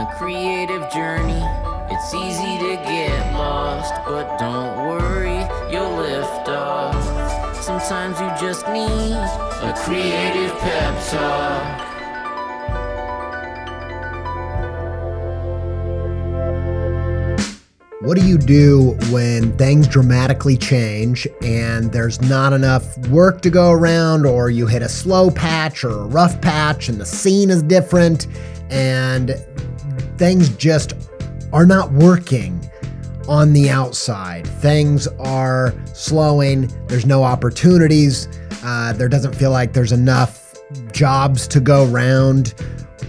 the creative journey. It's easy to get lost, but don't worry, you'll lift off. Sometimes you just need a creative pep talk. What do you do when things dramatically change and there's not enough work to go around, or you hit a slow patch or a rough patch and the scene is different and things just are not working on the outside? Things are slowing. There's no opportunities. There doesn't feel like there's enough jobs to go around.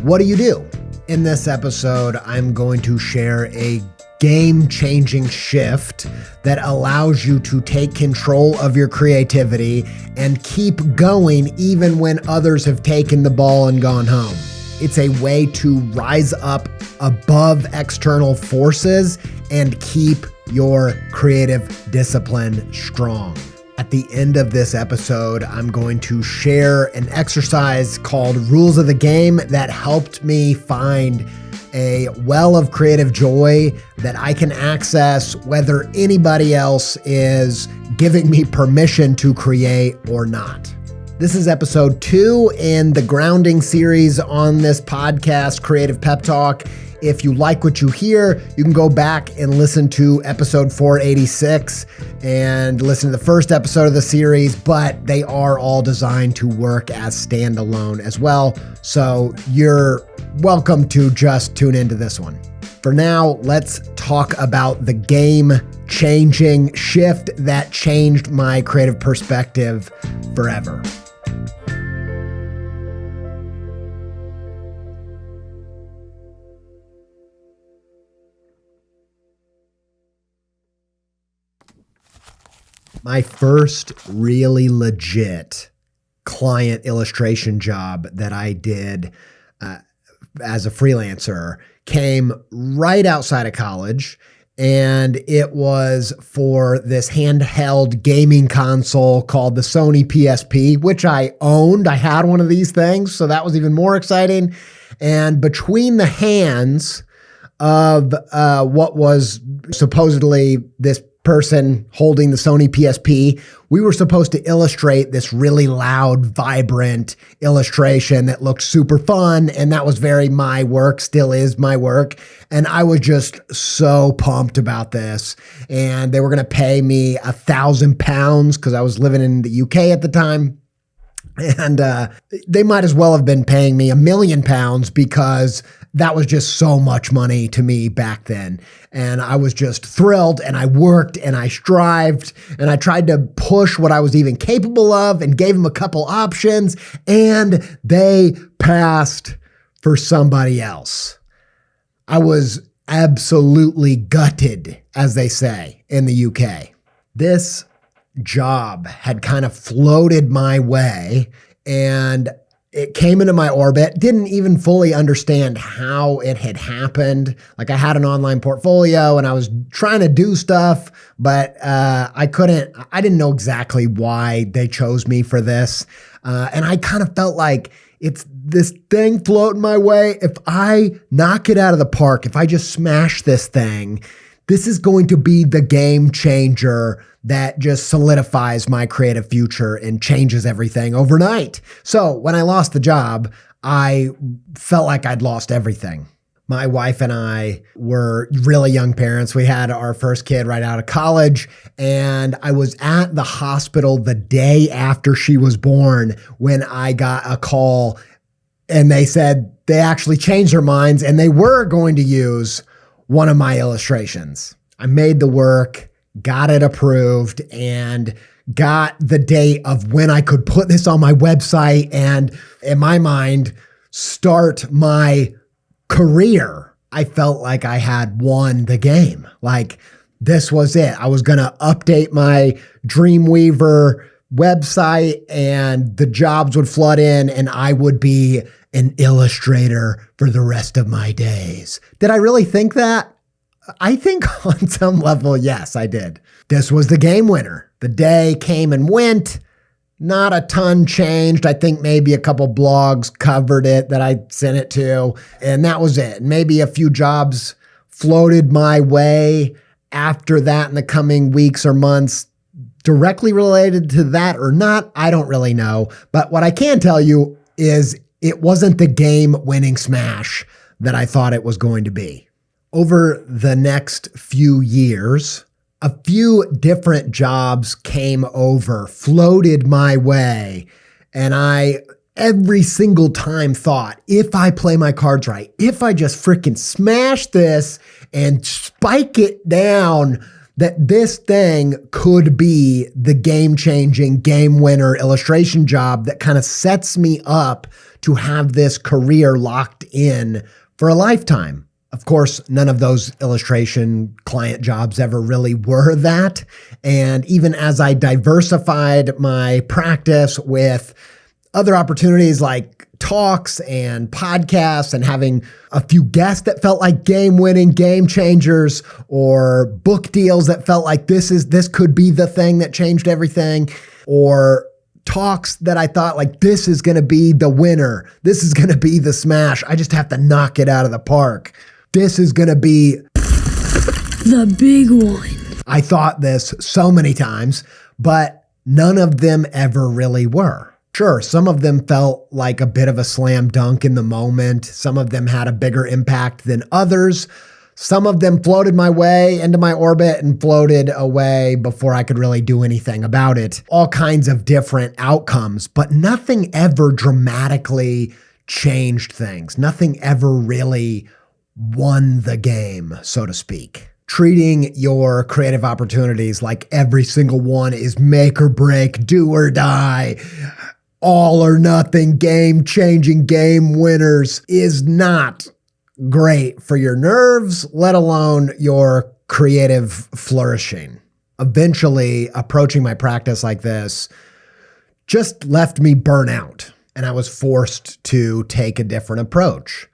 What do you do? In this episode, I'm going to share a game-changing shift that allows you to take control of your creativity and keep going even when others have taken the ball and gone home. It's a way to rise up above external forces and keep your creative discipline strong. At the end of this episode, I'm going to share an exercise called Rules of the Game that helped me find a well of creative joy that I can access whether anybody else is giving me permission to create or not. This is episode 2 in the grounding series on this podcast, Creative Pep Talk. If you like what you hear, you can go back and listen to episode 486 and listen to the first episode of the series, but they are all designed to work as standalone as well. So you're welcome to just tune into this one. For now, let's talk about the game-changing shift that changed my creative perspective forever. My first really legit client illustration job that I did as a freelancer came right outside of college, and it was for this handheld gaming console called the Sony PSP, which I owned. I had one of these things, so that was even more exciting. And between the hands of what was supposedly this person holding the Sony PSP, we were supposed to illustrate this really loud, vibrant illustration that looked super fun. And that was very my work, still is my work. And I was just so pumped about this. And they were going to pay me £1,000 because I was living in the UK at the time. And they might as well have been paying me £1 million because that was just so much money to me back then. And I was just thrilled, and I worked and I strived and I tried to push what I was even capable of and gave them a couple options, and they passed for somebody else. I was absolutely gutted, as they say in the UK. This job had kind of floated my way, and it came into my orbit. Didn't even fully understand how it had happened. Like, I had an online portfolio and I was trying to do stuff, but I didn't know exactly why they chose me for this. And I kind of felt like it's this thing floating my way. If I knock it out of the park, if I just smash this thing, this is going to be the game changer that just solidifies my creative future and changes everything overnight. So when I lost the job, I felt like I'd lost everything. My wife and I were really young parents. We had our first kid right out of college, and I was at the hospital the day after she was born when I got a call, and they said they actually changed their minds and they were going to use one of my illustrations. I made the work, got it approved, and got the date of when I could put this on my website and, in my mind, start my career. I felt like I had won the game. Like, this was it. I was going to update my Dreamweaver website and the jobs would flood in and I would be an illustrator for the rest of my days. Did I really think that? I think on some level, yes, I did. This was the game winner. The day came and went. Not a ton changed. I think maybe a couple blogs covered it that I sent it to, and that was it. Maybe a few jobs floated my way after that in the coming weeks or months, directly related to that or not, I don't really know. But what I can tell you is it wasn't the game-winning smash that I thought it was going to be. Over the next few years, a few different jobs came over, floated my way, and I every single time thought, if I play my cards right, if I just freaking smash this and spike it down, that this thing could be the game-changing, game-winner illustration job that kind of sets me up to have this career locked in for a lifetime. Of course, none of those illustration client jobs ever really were that. And even as I diversified my practice with other opportunities like talks and podcasts and having a few guests that felt like game-winning, game changers, or book deals that felt like this could be the thing that changed everything, or talks that I thought like this is going to be the winner. This is going to be the smash. I just have to knock it out of the park. This is going to be the big one. I thought this so many times, but none of them ever really were. Sure, some of them felt like a bit of a slam dunk in the moment. Some of them had a bigger impact than others. Some of them floated my way into my orbit and floated away before I could really do anything about it. All kinds of different outcomes, but nothing ever dramatically changed things. Nothing ever really won the game, so to speak. Treating your creative opportunities like every single one is make or break, do or die, all or nothing, game-changing game winners is not great for your nerves, let alone your creative flourishing. Eventually, approaching my practice like this just left me burnt out, and I was forced to take a different approach.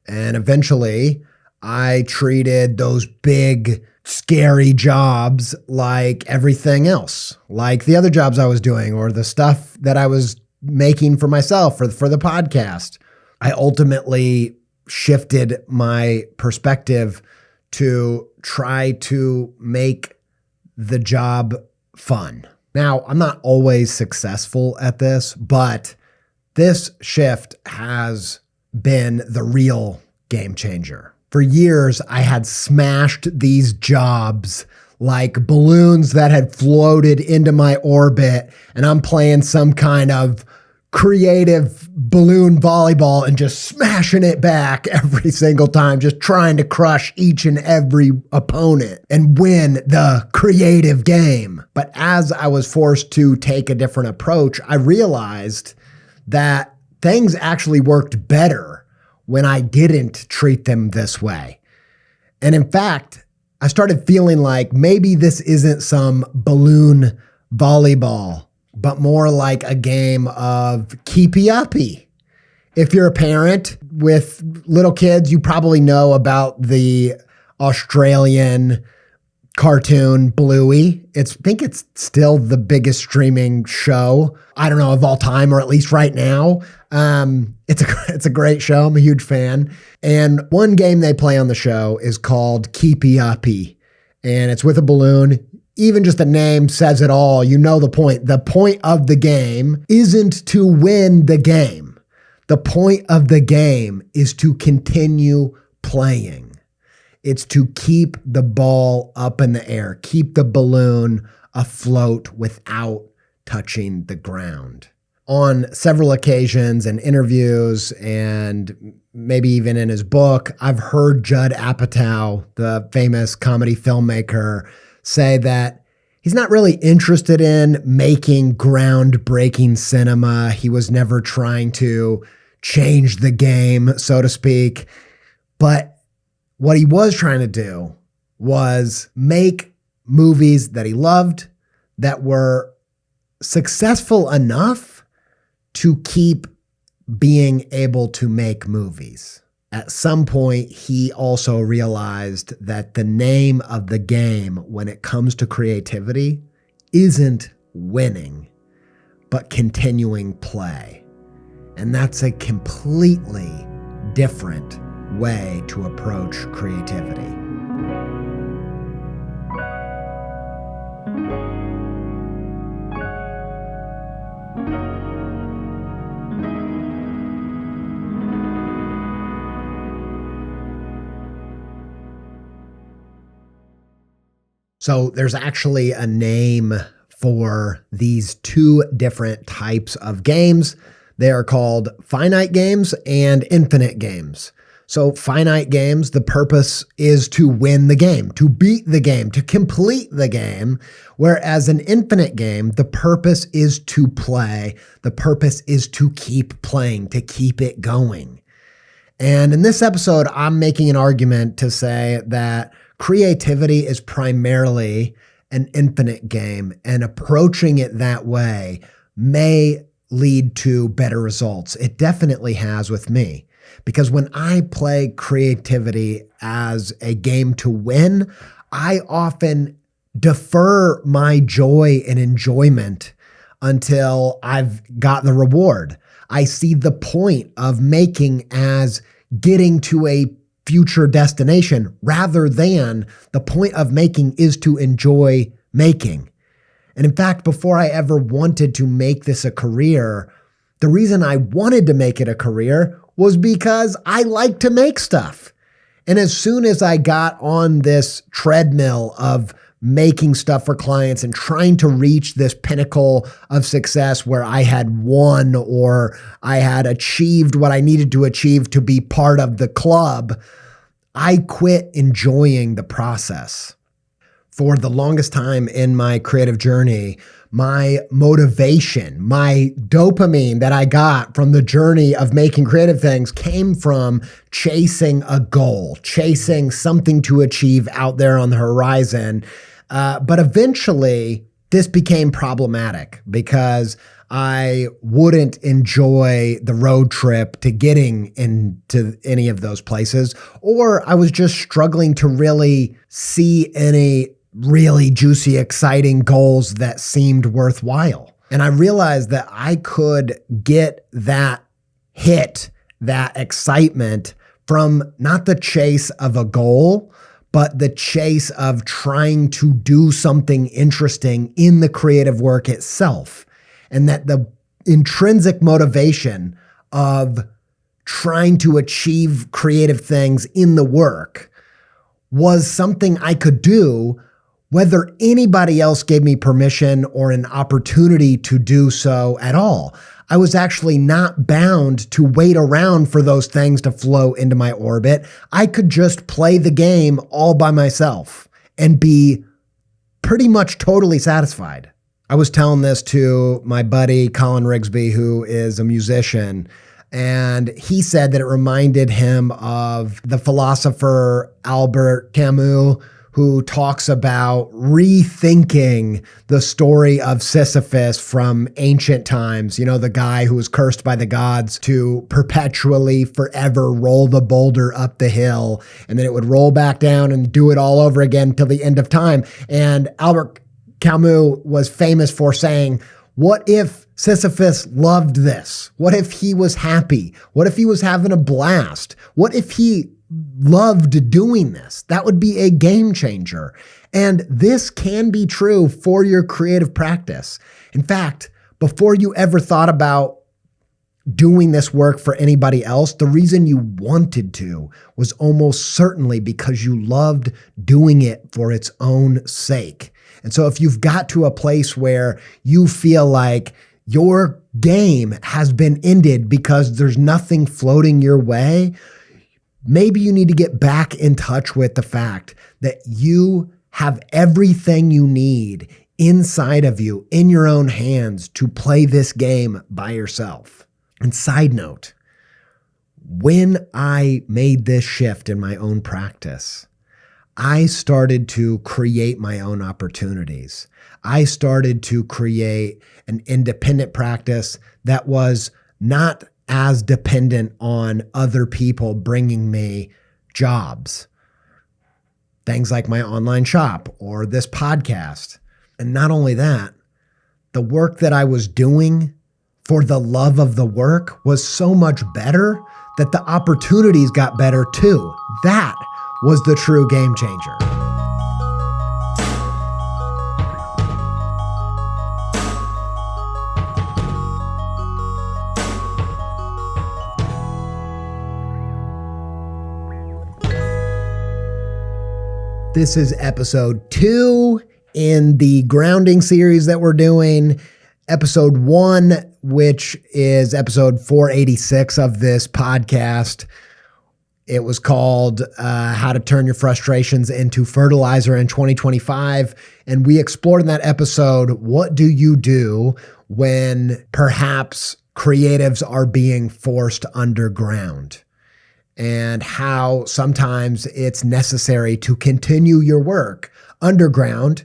And eventually, I treated those big, scary jobs like everything else, like the other jobs I was doing or the stuff that I was making for myself for the podcast. I ultimately shifted my perspective to try to make the job fun. Now, I'm not always successful at this, but this shift has been the real game changer. For years, I had smashed these jobs like balloons that had floated into my orbit, and I'm playing some kind of creative balloon volleyball and just smashing it back every single time, just trying to crush each and every opponent and win the creative game. But as I was forced to take a different approach, I realized that things actually worked better when I didn't treat them this way. And in fact, I started feeling like maybe this isn't some balloon volleyball, but more like a game of keepy-uppy. If you're a parent with little kids, you probably know about the Australian cartoon Bluey. I think it's still the biggest streaming show, I don't know, of all time, or at least right now. It's a great show. I'm a huge fan. And one game they play on the show is called Keepy-Uppy, and it's with a balloon. Even just the name says it all. You know the point. The point of the game isn't to win the game. The point of the game is to continue playing. It's to keep the ball up in the air, keep the balloon afloat without touching the ground. On several occasions and interviews, and maybe even in his book, I've heard Judd Apatow, the famous comedy filmmaker, say that he's not really interested in making groundbreaking cinema. He was never trying to change the game, so to speak. But what he was trying to do was make movies that he loved, that were successful enough to keep being able to make movies. At some point, he also realized that the name of the game when it comes to creativity isn't winning, but continuing play. And that's a completely different way to approach creativity. So there's actually a name for these two different types of games. They are called finite games and infinite games. So finite games, the purpose is to win the game, to beat the game, to complete the game. Whereas an infinite game, the purpose is to play. The purpose is to keep playing, to keep it going. And in this episode, I'm making an argument to say that creativity is primarily an infinite game, and approaching it that way may lead to better results. It definitely has with me, because when I play creativity as a game to win, I often defer my joy and enjoyment until I've got the reward. I see the point of making as getting to a future destination rather than the point of making is to enjoy making. And in fact, before I ever wanted to make this a career, the reason I wanted to make it a career was because I like to make stuff. And as soon as I got on this treadmill of making stuff for clients and trying to reach this pinnacle of success where I had won or I had achieved what I needed to achieve to be part of the club, I quit enjoying the process. For the longest time in my creative journey, my motivation, my dopamine that I got from the journey of making creative things came from chasing a goal, chasing something to achieve out there on the horizon. But eventually, this became problematic because I wouldn't enjoy the road trip to getting into any of those places, or I was just struggling to really see any really juicy, exciting goals that seemed worthwhile. And I realized that I could get that hit, that excitement from not the chase of a goal, but the chase of trying to do something interesting in the creative work itself. And that the intrinsic motivation of trying to achieve creative things in the work was something I could do whether anybody else gave me permission or an opportunity to do so at all. I was actually not bound to wait around for those things to flow into my orbit. I could just play the game all by myself and be pretty much totally satisfied. I was telling this to my buddy, Colin Rigsby, who is a musician, and he said that it reminded him of the philosopher Albert Camus, who talks about rethinking the story of Sisyphus from ancient times. You know, the guy who was cursed by the gods to perpetually, forever roll the boulder up the hill, and then it would roll back down and do it all over again till the end of time. And Albert Camus was famous for saying, what if Sisyphus loved this? What if he was happy? What if he was having a blast? What if he loved doing this? That would be a game changer. And this can be true for your creative practice. In fact, before you ever thought about doing this work for anybody else, the reason you wanted to was almost certainly because you loved doing it for its own sake. And so if you've got to a place where you feel like your game has been ended because there's nothing floating your way, maybe you need to get back in touch with the fact that you have everything you need inside of you, in your own hands, to play this game by yourself. And side note, when I made this shift in my own practice, I started to create my own opportunities. I started to create an independent practice that was not as dependent on other people bringing me jobs. Things like my online shop or this podcast. And not only that, the work that I was doing for the love of the work was so much better that the opportunities got better too. That was the true game changer. This is episode 2 in the grounding series that we're doing. Episode 1, which is episode 486 of this podcast. It was called How to Turn Your Frustrations into Fertilizer in 2025. And we explored in that episode, what do you do when perhaps creatives are being forced underground? And how sometimes it's necessary to continue your work underground.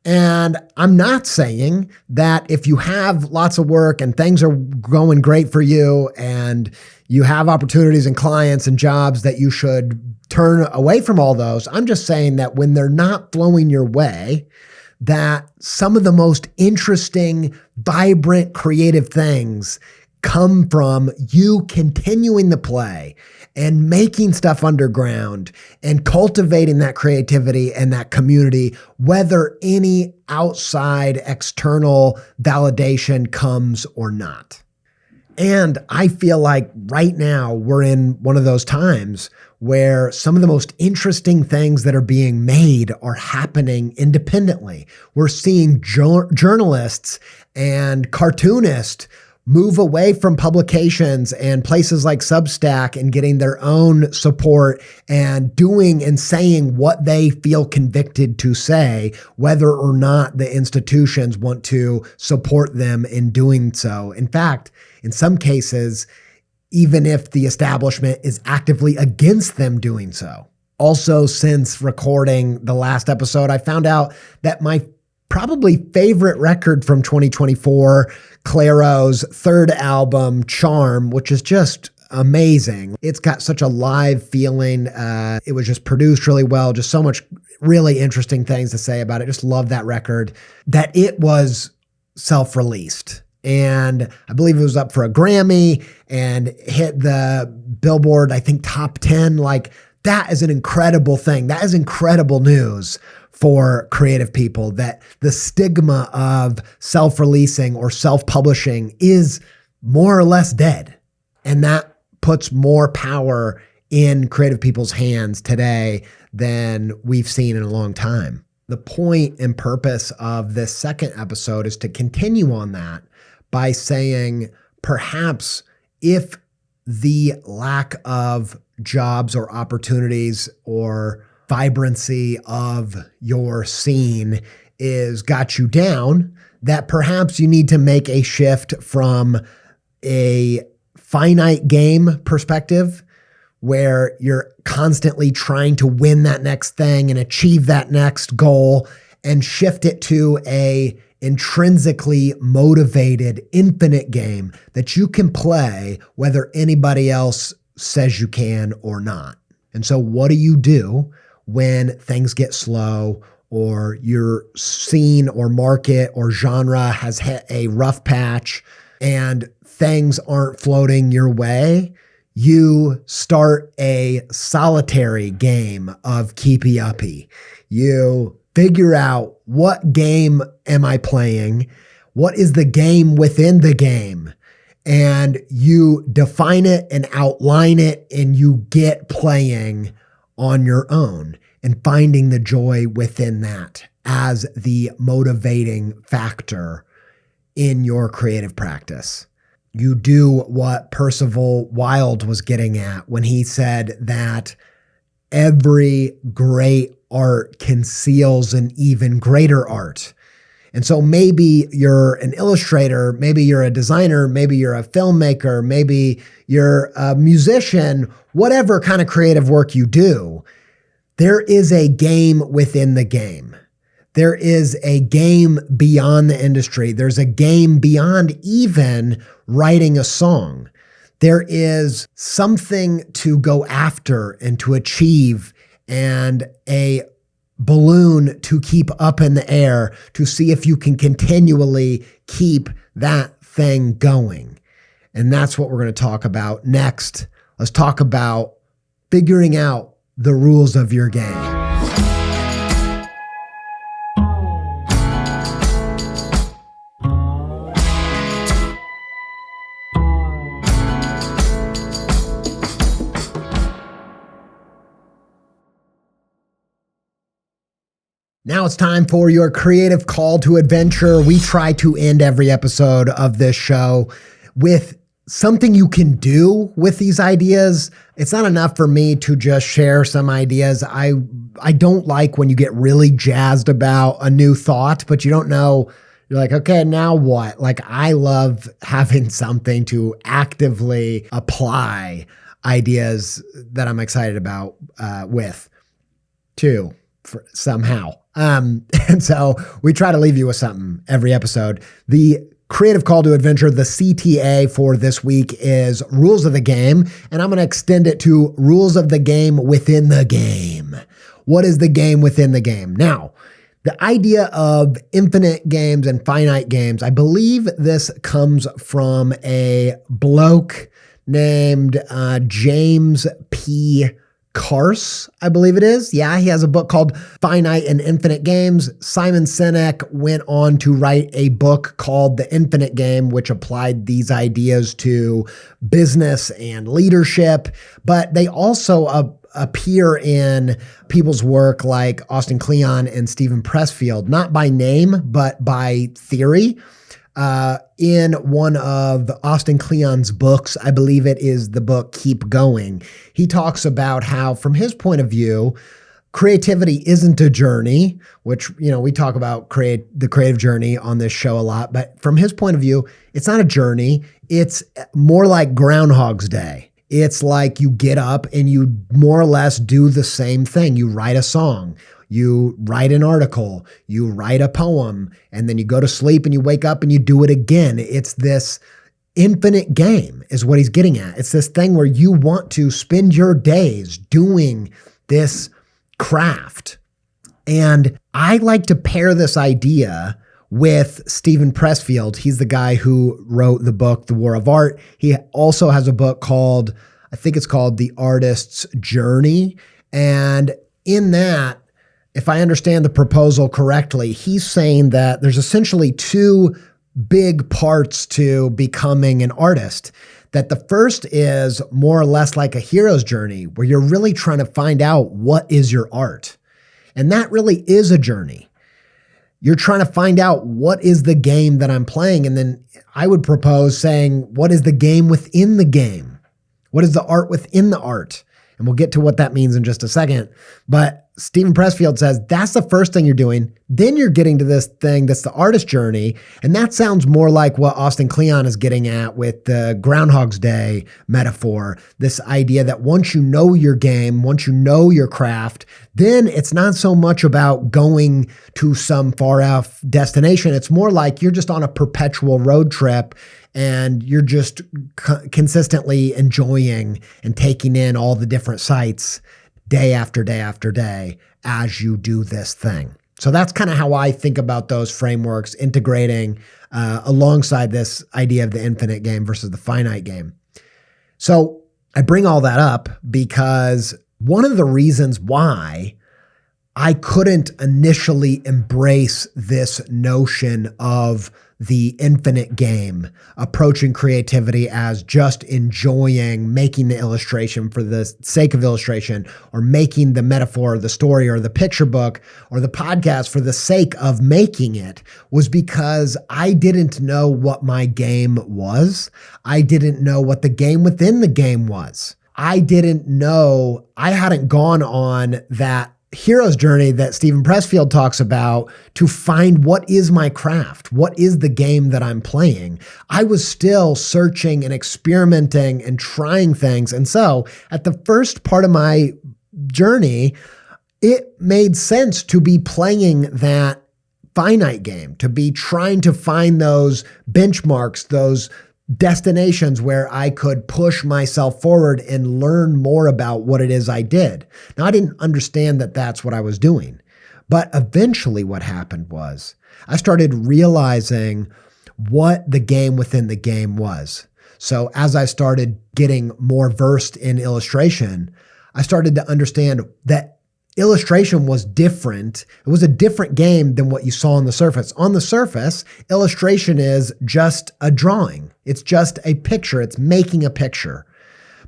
And I'm not saying that if you have lots of work and things are going great for you and you have opportunities and clients and jobs that you should turn away from all those. I'm just saying that when they're not flowing your way, that some of the most interesting, vibrant, creative things come from you continuing the play and making stuff underground and cultivating that creativity and that community, whether any outside external validation comes or not. And I feel like right now we're in one of those times where some of the most interesting things that are being made are happening independently. We're seeing journalists and cartoonists move away from publications and places like Substack and getting their own support and doing and saying what they feel convicted to say, whether or not the institutions want to support them in doing so. In fact, in some cases, even if the establishment is actively against them doing so. Also, since recording the last episode, I found out that my probably favorite record from 2024, Clairo's third album, Charm, which is just amazing. It's got such a live feeling. It was just produced really well. Just so much really interesting things to say about it. Just love that record. That it was self-released. And I believe it was up for a Grammy and hit the Billboard, I think, top 10. Like, that is an incredible thing. That is incredible news for creative people, that the stigma of self-releasing or self-publishing is more or less dead. And that puts more power in creative people's hands today than we've seen in a long time. The point and purpose of this second episode is to continue on that by saying, perhaps if the lack of jobs or opportunities or vibrancy of your scene is got you down, that perhaps you need to make a shift from a finite game perspective where you're constantly trying to win that next thing and achieve that next goal, and shift it to a intrinsically motivated infinite game that you can play whether anybody else says you can or not. And so what do you do when things get slow, or your scene or market or genre has hit a rough patch and things aren't floating your way? You start a solitary game of keepy uppy. You figure out, what game am I playing? What is the game within the game? And you define it and outline it, and you get playing on your own and finding the joy within that as the motivating factor in your creative practice. You do what Percival Wilde was getting at when he said that every great art conceals an even greater art. And so maybe you're an illustrator, maybe you're a designer, maybe you're a filmmaker, maybe you're a musician, whatever kind of creative work you do, there is a game within the game. There is a game beyond the industry. There's a game beyond even writing a song. There is something to go after and to achieve, and a balloon to keep up in the air to see if you can continually keep that thing going. And that's what we're going to talk about next. Let's talk about figuring out the rules of your game. Now it's time for your creative call to adventure. We try to end every episode of this show with something you can do with these ideas. It's not enough for me to just share some ideas. I don't like when you get really jazzed about a new thought, but you don't know. You're like, okay, now what? Like, I love having something to actively apply ideas that I'm excited about somehow. And so we try to leave you with something every episode. The creative call to adventure, the CTA for this week, is rules of the game. And I'm going to extend it to rules of the game within the game. What is the game within the game? Now, the idea of infinite games and finite games, I believe this comes from a bloke named James P. Carse, I believe it is. Yeah, he has a book called Finite and Infinite Games. Simon Sinek went on to write a book called The Infinite Game, which applied these ideas to business and leadership. But they also appear in people's work like Austin Kleon and Stephen Pressfield, not by name, but by theory. In one of Austin Kleon's books, I believe it is the book Keep Going, he talks about how, from his point of view, creativity isn't a journey, which, we talk about the creative journey on this show a lot. But from his point of view, it's not a journey. It's more like Groundhog's Day. It's like you get up and you more or less do the same thing. You write a song. You write an article, you write a poem, and then you go to sleep and you wake up and you do it again. It's this infinite game is what he's getting at. It's this thing where you want to spend your days doing this craft. And I like to pair this idea with Stephen Pressfield. He's the guy who wrote the book, The War of Art. He also has a book called, I think it's called The Artist's Journey. And in that, if I understand the proposal correctly, he's saying that there's essentially two big parts to becoming an artist. That the first is more or less like a hero's journey, where you're really trying to find out what is your art. And that really is a journey. You're trying to find out what is the game that I'm playing. And then I would propose saying, what is the game within the game? What is the art within the art? And we'll get to what that means in just a second. But Stephen Pressfield says that's the first thing you're doing. Then you're getting to this thing that's the artist journey. And that sounds more like what Austin Kleon is getting at with the Groundhog's Day metaphor. This idea that once you know your game, once you know your craft, then it's not so much about going to some far off destination. It's more like you're just on a perpetual road trip and you're just consistently enjoying and taking in all the different sights day after day after day as you do this thing. So that's kind of how I think about those frameworks, integrating alongside this idea of the infinite game versus the finite game. So I bring all that up because one of the reasons why I couldn't initially embrace this notion of the infinite game, approaching creativity as just enjoying making the illustration for the sake of illustration, or making the metaphor or the story or the picture book or the podcast for the sake of making it, was because I didn't know what my game was. I didn't know what the game within the game was. I didn't know, I hadn't gone on that hero's journey that Stephen Pressfield talks about to find what is my craft, what is the game that I'm playing. I was still searching and experimenting and trying things. And so at the first part of my journey, it made sense to be playing that finite game, to be trying to find those benchmarks, those destinations where I could push myself forward and learn more about what it is I did. Now, I didn't understand that that's what I was doing, But eventually what happened was I started realizing what the game within the game was. So as I started getting more versed in illustration, I started to understand that illustration was different. It was a different game than what you saw on the surface. On the surface, illustration is just a drawing. It's just a picture. It's making a picture.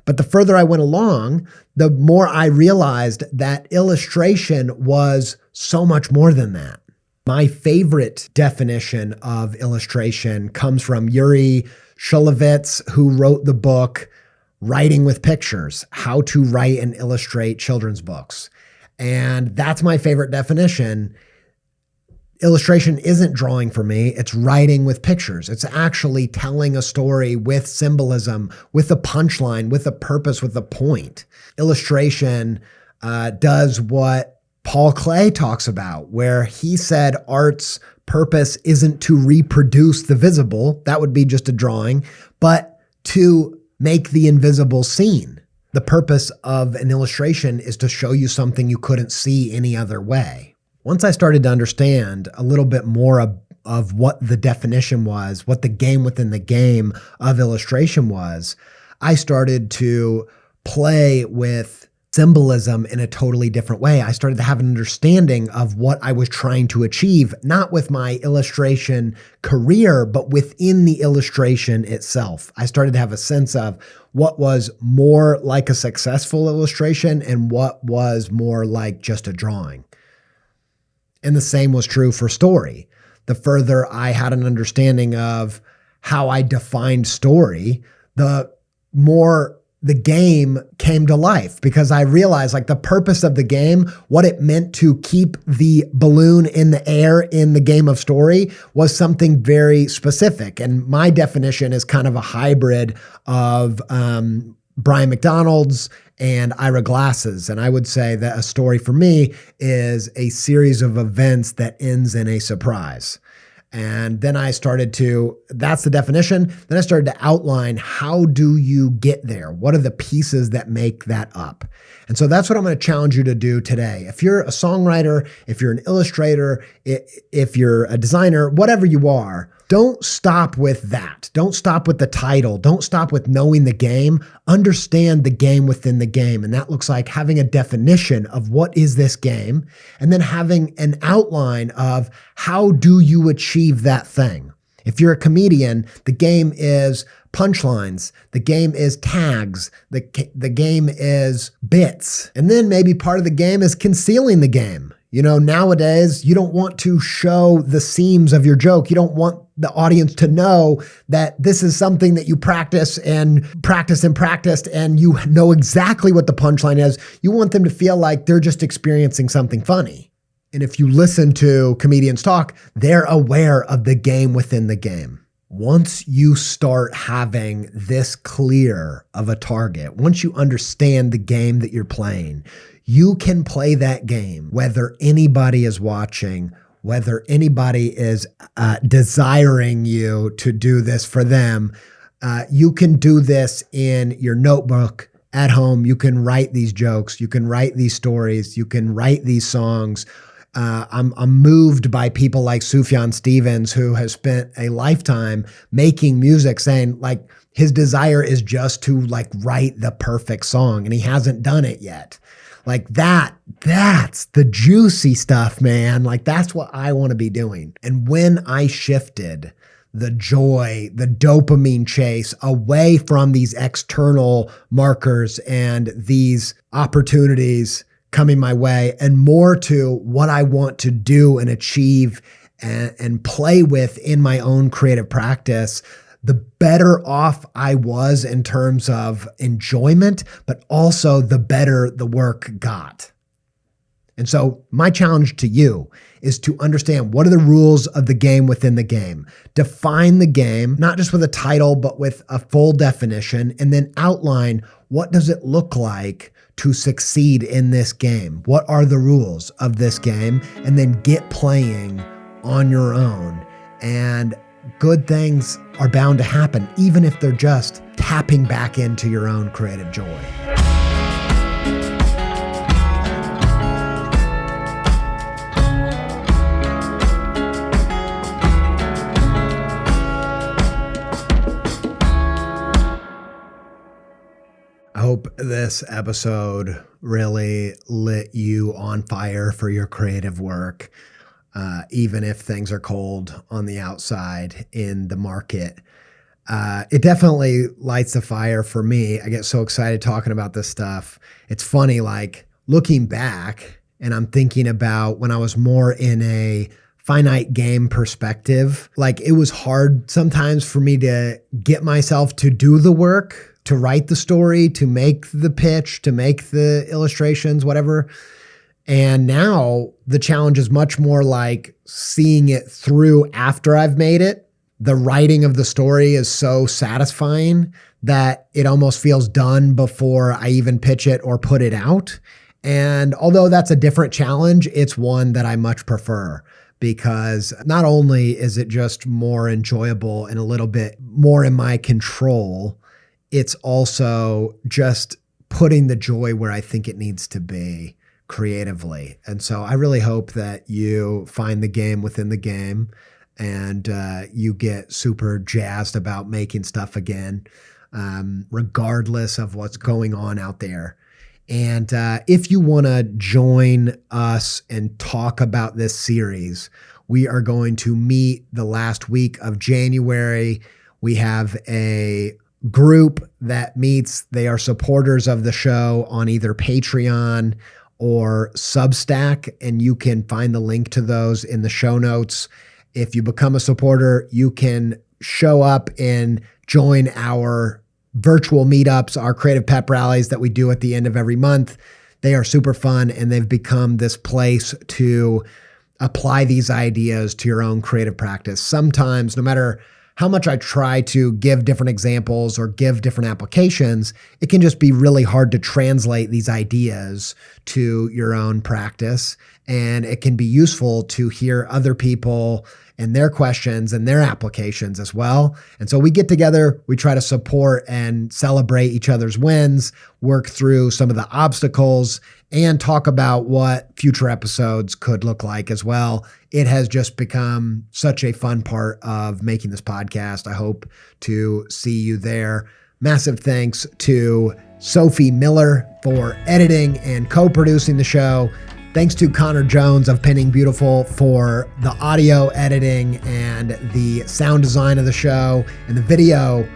But the further I went along, the more I realized that illustration was so much more than that. My favorite definition of illustration comes from Ira Shulevitz, who wrote the book Writing with Pictures, How to Write and Illustrate Children's Books. And that's my favorite definition. Illustration isn't drawing for me. It's writing with pictures. It's actually telling a story with symbolism, with a punchline, with a purpose, with a point. Illustration does what Paul Klee talks about, where he said art's purpose isn't to reproduce the visible. That would be just a drawing, but to make the invisible seen. The purpose of an illustration is to show you something you couldn't see any other way. Once I started to understand a little bit more of what the definition was, what the game within the game of illustration was, I started to play with symbolism in a totally different way. I started to have an understanding of what I was trying to achieve, not with my illustration career, but within the illustration itself. I started to have a sense of what was more like a successful illustration and what was more like just a drawing. And the same was true for story. The further I had an understanding of how I defined story, the more the game came to life, because I realized like the purpose of the game, what it meant to keep the balloon in the air in the game of story was something very specific. And my definition is kind of a hybrid of Brian McDonald's and Ira Glass's. And I would say that a story for me is a series of events that ends in a surprise. And then I started to, that's the definition. Then I started to outline, how do you get there? What are the pieces that make that up? And so that's what I'm going to challenge you to do today. If you're a songwriter, if you're an illustrator, if you're a designer, whatever you are, don't stop with that. Don't stop with the title. Don't stop with knowing the game. Understand the game within the game. And that looks like having a definition of what is this game, and then having an outline of how do you achieve that thing. If you're a comedian, the game is punchlines. The game is tags. The game is bits. And then maybe part of the game is concealing the game. You know, nowadays, you don't want to show the seams of your joke. You don't want the audience to know that this is something that you practiced and practiced, and you know exactly what the punchline is. You want them to feel like they're just experiencing something funny. And if you listen to comedians talk, they're aware of the game within the game. Once you start having this clear of a target, once you understand the game that you're playing, you can play that game whether anybody is watching, whether anybody is desiring you to do this for them. You can do this in your notebook at home. You can write these jokes. You can write these stories. You can write these songs. I'm moved by people like Sufjan Stevens, who has spent a lifetime making music, saying like his desire is just to like write the perfect song, and he hasn't done it yet. Like that's the juicy stuff, man. Like that's what I want to be doing. And when I shifted the joy, the dopamine chase away from these external markers and these opportunities coming my way, and more to what I want to do and achieve and play with in my own creative practice, the better off I was in terms of enjoyment, but also the better the work got. And so my challenge to you is to understand, what are the rules of the game within the game? Define the game, not just with a title, but with a full definition, and then outline, what does it look like to succeed in this game? What are the rules of this game? And then get playing on your own. And good things are bound to happen, even if they're just tapping back into your own creative joy. this episode really lit you on fire for your creative work, even if things are cold on the outside in the market. It definitely lights the fire for me. I get so excited talking about this stuff. It's funny, like looking back, and I'm thinking about when I was more in a finite game perspective, like it was hard sometimes for me to get myself to do the work, to write the story, to make the pitch, to make the illustrations, whatever. And now the challenge is much more like seeing it through after I've made it. The writing of the story is so satisfying that it almost feels done before I even pitch it or put it out. And although that's a different challenge, it's one that I much prefer, because not only is it just more enjoyable and a little bit more in my control, it's also just putting the joy where I think it needs to be creatively. And so I really hope that you find the game within the game, and you get super jazzed about making stuff again, regardless of what's going on out there. And if you want to join us and talk about this series, we are going to meet the last week of January. We have a group that meets. They are supporters of the show on either Patreon or Substack, and you can find the link to those in the show notes. If you become a supporter, you can show up and join our virtual meetups, our creative pep rallies that we do at the end of every month. They are super fun, and they've become this place to apply these ideas to your own creative practice. Sometimes, no matter how much I try to give different examples or give different applications, it can just be really hard to translate these ideas to your own practice. And it can be useful to hear other people and their questions and their applications as well. And so we get together, we try to support and celebrate each other's wins, work through some of the obstacles, and talk about what future episodes could look like as well. It has just become such a fun part of making this podcast. I hope to see you there. Massive thanks to Sophie Miller for editing and co-producing the show. Thanks to Connor Jones of Pinning Beautiful for the audio editing and the sound design of the show and the video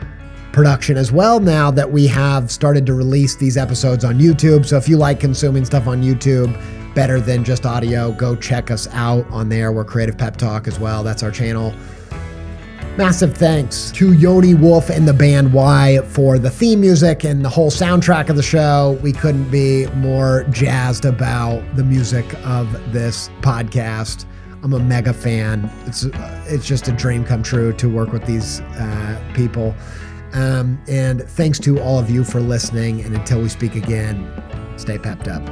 production as well, now that we have started to release these episodes on YouTube. So if you like consuming stuff on YouTube better than just audio, go check us out on there. We're Creative Pep Talk as well. That's our channel. Massive thanks to Yoni Wolf and the band Y for the theme music and the whole soundtrack of the show. We couldn't be more jazzed about the music of this podcast. I'm a mega fan. It's just a dream come true to work with these people. And thanks to all of you for listening. And until we speak again, stay pepped up.